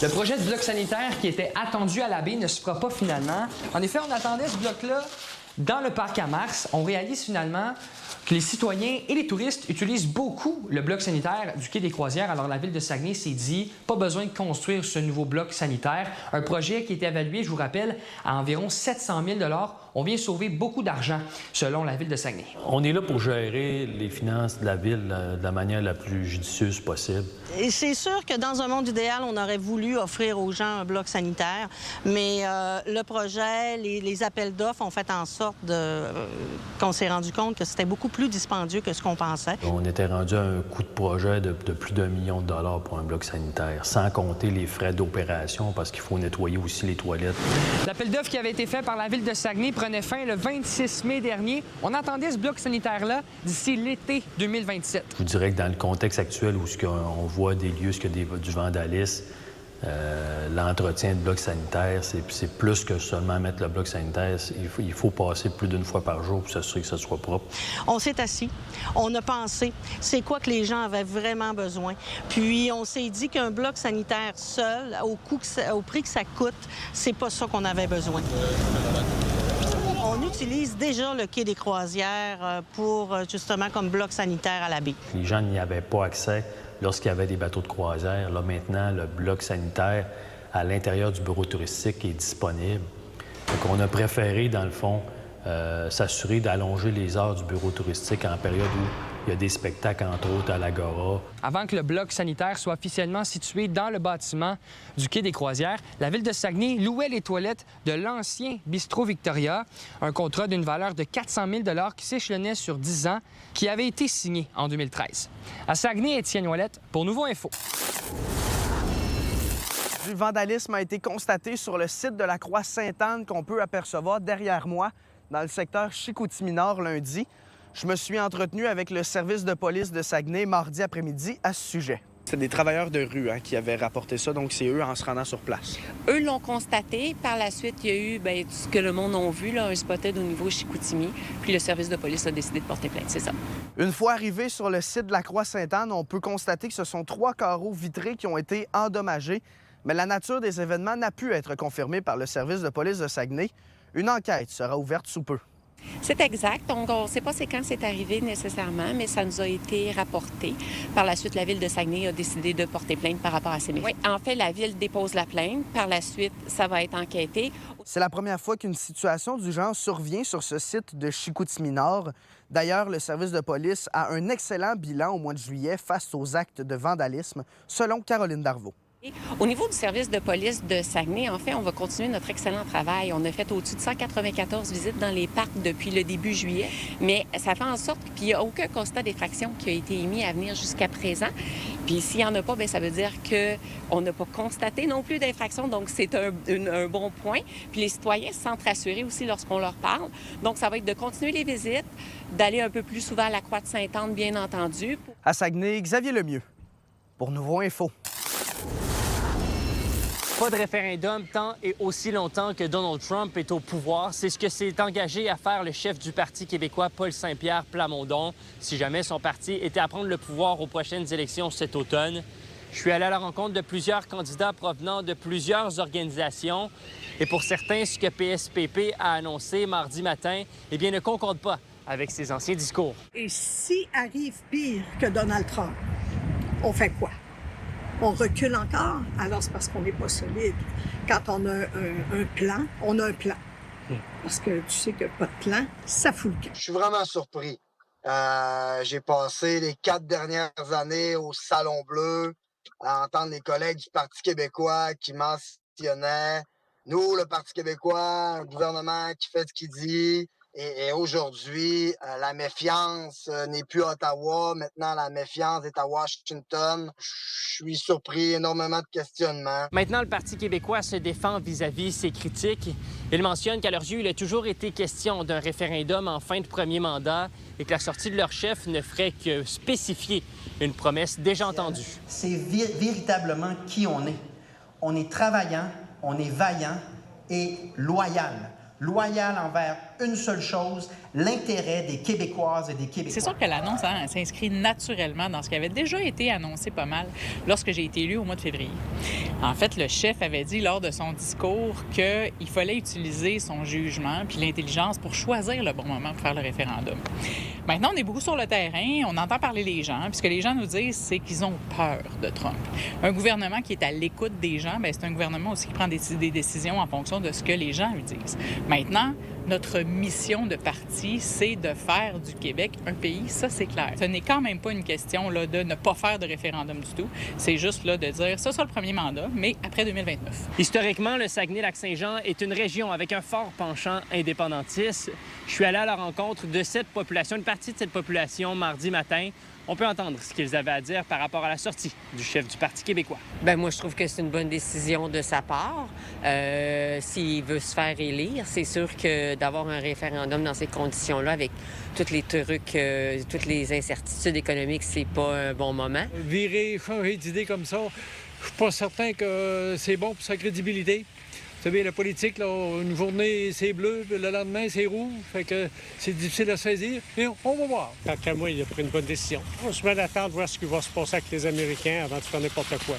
Le projet de bloc sanitaire qui était attendu à la baie ne se fera pas finalement. En effet, on attendait ce bloc-là dans le parc à Mars. On réalise finalement que les citoyens et les touristes utilisent beaucoup le bloc sanitaire du quai des Croisières. Alors, la ville de Saguenay s'est dit, pas besoin de construire ce nouveau bloc sanitaire. Un projet qui est évalué, je vous rappelle, à environ 700 000 $. On vient sauver beaucoup d'argent, selon la ville de Saguenay. On est là pour gérer les finances de la ville de la manière la plus judicieuse possible. Et c'est sûr que dans un monde idéal, on aurait voulu offrir aux gens un bloc sanitaire, mais le projet, les appels d'offres ont fait en sorte qu'on s'est rendu compte que c'était beaucoup plus dispendieux que ce qu'on pensait. On était rendu à un coût de projet de plus d'1 million de dollars pour un bloc sanitaire, sans compter les frais d'opération parce qu'il faut nettoyer aussi les toilettes. L'appel d'offres qui avait été fait par la ville de Saguenay prenait fin le 26 mai dernier. On attendait ce bloc sanitaire-là d'ici l'été 2027. Je vous dirais que dans le contexte actuel où on voit des lieux, du vandalisme, l'entretien de blocs sanitaires, c'est plus que seulement mettre le bloc sanitaire. Il faut passer plus d'une fois par jour pour s'assurer que ça soit propre. On s'est assis, on a pensé c'est quoi que les gens avaient vraiment besoin. Puis on s'est dit qu'un bloc sanitaire seul, au prix que ça coûte, c'est pas ça qu'on avait besoin. On utilise déjà le quai des Croisières pour, justement, comme bloc sanitaire à la baie. Les gens n'y avaient pas accès lorsqu'il y avait des bateaux de croisière. Là, maintenant, le bloc sanitaire à l'intérieur du bureau touristique est disponible. Donc, on a préféré, dans le fond, s'assurer d'allonger les heures du bureau touristique en période où il y a des spectacles, entre autres, à l'Agora. Avant que le bloc sanitaire soit officiellement situé dans le bâtiment du quai des Croisières, la ville de Saguenay louait les toilettes de l'ancien bistrot Victoria, un contrat d'une valeur de 400 000 $ qui s'échelonnait sur 10 ans, qui avait été signé en 2013. À Saguenay, Étienne Ouellette pour Nouveau Info. Du vandalisme a été constaté sur le site de la Croix-Sainte-Anne qu'on peut apercevoir derrière moi dans le secteur Chicoutimi-Nord lundi. Je me suis entretenu avec le service de police de Saguenay mardi après-midi à ce sujet. C'est des travailleurs de rue qui avaient rapporté ça, donc c'est eux en se rendant sur place. Eux l'ont constaté. Par la suite, il y a eu tout ce que le monde a vu, là, un spotted au niveau Chicoutimi. Puis le service de police a décidé de porter plainte, c'est ça. Une fois arrivé sur le site de la Croix-Sainte-Anne, on peut constater que ce sont 3 carreaux vitrés qui ont été endommagés. Mais la nature des événements n'a pu être confirmée par le service de police de Saguenay. Une enquête sera ouverte sous peu. C'est exact. Donc, on ne sait pas c'est quand c'est arrivé nécessairement, mais ça nous a été rapporté. Par la suite, la Ville de Saguenay a décidé de porter plainte par rapport à ces méfaits. Oui, en fait, la Ville dépose la plainte. Par la suite, ça va être enquêté. C'est la première fois qu'une situation du genre survient sur ce site de Chicoutimi-Nord. D'ailleurs, le service de police a un excellent bilan au mois de juillet face aux actes de vandalisme, selon Caroline Darvaux. Au niveau du service de police de Saguenay, en fait, on va continuer notre excellent travail. On a fait au-dessus de 194 visites dans les parcs depuis le début juillet, mais ça fait en sorte qu'il n'y a aucun constat d'effraction qui a été émis à venir jusqu'à présent. Puis s'il n'y en a pas, bien, ça veut dire qu'on n'a pas constaté non plus d'infraction, donc c'est un bon point. Puis les citoyens se sentent rassurés aussi lorsqu'on leur parle. Donc ça va être de continuer les visites, d'aller un peu plus souvent à la Croix-de-Sainte-Anne, bien entendu. À Saguenay, Xavier Lemieux, pour Nouveau Info. Pas de référendum tant et aussi longtemps que Donald Trump est au pouvoir. C'est ce que s'est engagé à faire le chef du Parti québécois, Paul Saint-Pierre Plamondon, si jamais son parti était à prendre le pouvoir aux prochaines élections cet automne. Je suis allé à la rencontre de plusieurs candidats provenant de plusieurs organisations. Et pour certains, ce que PSPP a annoncé mardi matin, eh bien, ne concorde pas avec ses anciens discours. Et si arrive pire que Donald Trump, on fait quoi? On recule encore, alors c'est parce qu'on n'est pas solide. Quand on a un plan, on a un plan. Parce que tu sais que pas de plan, ça fout le camp. Je suis vraiment surpris. J'ai passé les 4 dernières années au Salon Bleu à entendre les collègues du Parti québécois qui mentionnaient « Nous, le Parti québécois, un gouvernement qui fait ce qu'il dit ». Et aujourd'hui, la méfiance n'est plus à Ottawa. Maintenant, la méfiance est à Washington. Je suis surpris, énormément de questionnements. Maintenant, le Parti québécois se défend vis-à-vis ses critiques. Il mentionne qu'à leurs yeux, il a toujours été question d'un référendum en fin de premier mandat et que la sortie de leur chef ne ferait que spécifier une promesse déjà entendue. C'est véritablement qui on est. On est travaillant, on est vaillant et loyal. Loyal envers une seule chose, l'intérêt des Québécoises et des Québécois. C'est sûr que l'annonce s'inscrit naturellement dans ce qui avait déjà été annoncé pas mal lorsque j'ai été élue au mois de février. En fait, le chef avait dit lors de son discours qu'il fallait utiliser son jugement puis l'intelligence pour choisir le bon moment pour faire le référendum. Maintenant, on est beaucoup sur le terrain, on entend parler les gens, puis ce que les gens nous disent, c'est qu'ils ont peur de Trump. Un gouvernement qui est à l'écoute des gens, bien, c'est un gouvernement aussi qui prend des décisions en fonction de ce que les gens lui disent. Maintenant, notre mission de parti, c'est de faire du Québec un pays, ça c'est clair. Ce n'est quand même pas une question là, de ne pas faire de référendum du tout. C'est juste là, de dire ça sera le premier mandat, mais après 2029. Historiquement, le Saguenay-Lac-Saint-Jean est une région avec un fort penchant indépendantiste. Je suis allé à la rencontre de cette population, une partie de cette population, mardi matin. On peut entendre ce qu'ils avaient à dire par rapport à la sortie du chef du Parti québécois. Bien, moi, je trouve que c'est une bonne décision de sa part. S'il veut se faire élire, c'est sûr que d'avoir un référendum dans ces conditions-là, avec tous les trucs, toutes les incertitudes économiques, c'est pas un bon moment. Virer, changer d'idée comme ça, je suis pas certain que c'est bon pour sa crédibilité. Vous savez, la politique, là, une journée, c'est bleu, puis le lendemain, c'est rouge. Fait que c'est difficile à saisir. Et on va voir. Après moi, il a pris une bonne décision. On se met d'attendre de voir ce qui va se passer avec les Américains avant de faire n'importe quoi.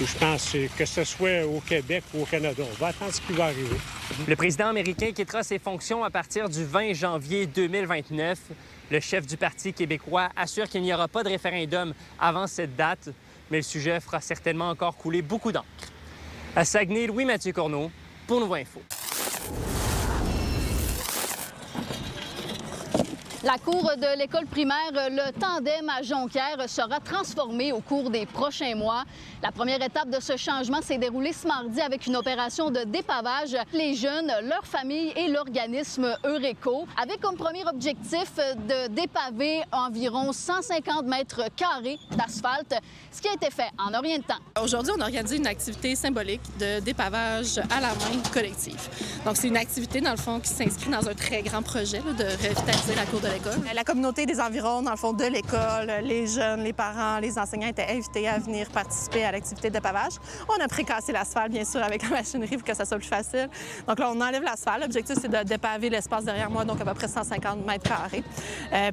Et je pense que ce soit au Québec ou au Canada, on va attendre ce qui va arriver. Le président américain quittera ses fonctions à partir du 20 janvier 2029. Le chef du Parti québécois assure qu'il n'y aura pas de référendum avant cette date, mais le sujet fera certainement encore couler beaucoup d'encre. À Saguenay, Louis-Mathieu Corneau pour Nouveau Info. La cour de l'école primaire Le Tandem à Jonquière sera transformée au cours des prochains mois. La première étape de ce changement s'est déroulée ce mardi avec une opération de dépavage. Les jeunes, leurs familles et l'organisme Eureco avaient comme premier objectif de dépaver environ 150 mètres carrés d'asphalte, ce qui a été fait en rien de temps. Aujourd'hui, on a organisé une activité symbolique de dépavage à la main collective. Donc, c'est une activité, dans le fond, qui s'inscrit dans un très grand projet là, de revitaliser la cour de l'école. La communauté des environs, dans le fond, de l'école, les jeunes, les parents, les enseignants étaient invités à venir participer à l'activité de pavage. On a précassé l'asphalte, bien sûr, avec la machinerie pour que ça soit plus facile. Donc là, on enlève l'asphalte. L'objectif, c'est de dépaver l'espace derrière moi, donc à peu près 150 mètres carrés.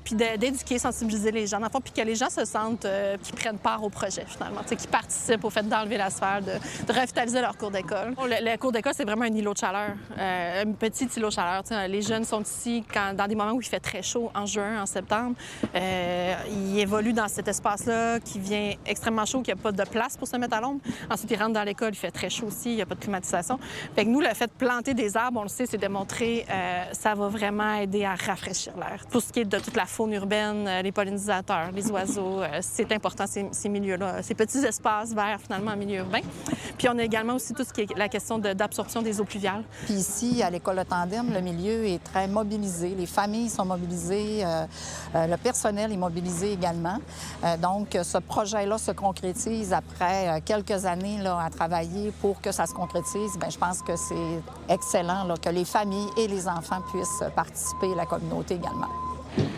Puis d'éduquer, sensibiliser les gens, dans le fond, puis que les gens se sentent, qu'ils prennent part au projet, finalement, qu'ils participent au fait d'enlever l'asphalte, de revitaliser leur cour d'école. Le cours d'école, c'est vraiment un îlot de chaleur, un petit îlot de chaleur. Les jeunes sont ici dans des moments où il fait très chaud, en juin, en septembre. Ils évoluent dans cet espace-là qui vient extrêmement chaud, qu'il n'y a pas de place pour se mettre à l'ombre. Ensuite, ils rentrent dans l'école, il fait très chaud aussi, il n'y a pas de climatisation. Fait que nous, le fait de planter des arbres, on le sait, c'est démontré, ça va vraiment aider à rafraîchir l'air. Pour ce qui est de toute la faune urbaine, les pollinisateurs, les oiseaux, c'est important, ces milieux-là, ces petits espaces verts, finalement, en milieu urbain. Puis on a également aussi tout ce qui est la question d'absorption des eaux pluviales. Puis ici, à l'école Le Tandem, le milieu est très mobilisé. Les familles sont mobilisées. Le personnel est mobilisé également. Donc, ce projet-là se concrétise après quelques années là, à travailler pour que ça se concrétise. Bien, je pense que c'est excellent là, que les familles et les enfants puissent participer, la communauté également.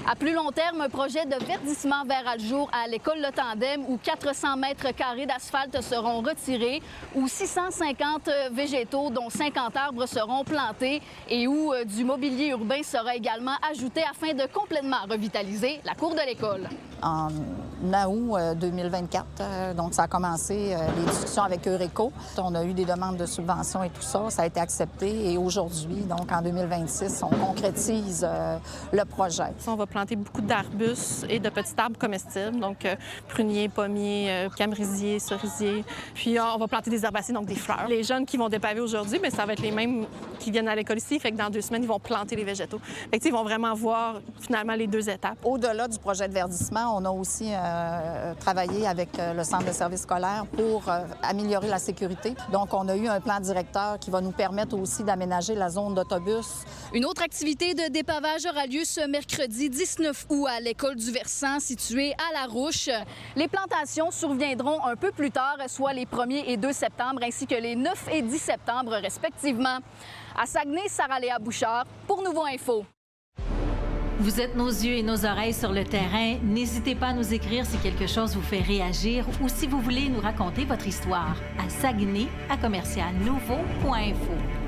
À plus long terme, un projet de verdissement verra le jour à l'école Le Tandem où 400 mètres carrés d'asphalte seront retirés, où 650 végétaux, dont 50 arbres, seront plantés et où du mobilier urbain sera également ajouté afin de complètement revitaliser la cour de l'école. En août 2024, donc ça a commencé les discussions avec Eureco. On a eu des demandes de subventions et tout ça, ça a été accepté et aujourd'hui, donc en 2026, on concrétise le projet. On va planter beaucoup d'arbustes et de petits arbres comestibles, donc pruniers, pommiers, camérisiers, cerisiers. Puis on va planter des herbacées, donc des fleurs. Les jeunes qui vont dépaver aujourd'hui, bien, ça va être les mêmes qui viennent à l'école ici, fait que dans 2 semaines, ils vont planter les végétaux. Fait que, ils vont vraiment voir finalement les 2 étapes. Au-delà du projet de verdissement, on a aussi travaillé avec le centre de services scolaires pour améliorer la sécurité. Donc, on a eu un plan directeur qui va nous permettre aussi d'aménager la zone d'autobus. Une autre activité de dépavage aura lieu ce mercredi 19 août à l'école du Versant, située à La Rouche. Les plantations surviendront un peu plus tard, soit les 1er et 2 septembre, ainsi que les 9 et 10 septembre, respectivement. À Saguenay, Sarah-Léa Bouchard, pour Nouveau Info. Vous êtes nos yeux et nos oreilles sur le terrain. N'hésitez pas à nous écrire si quelque chose vous fait réagir ou si vous voulez nous raconter votre histoire à Saguenay@nouveau.info.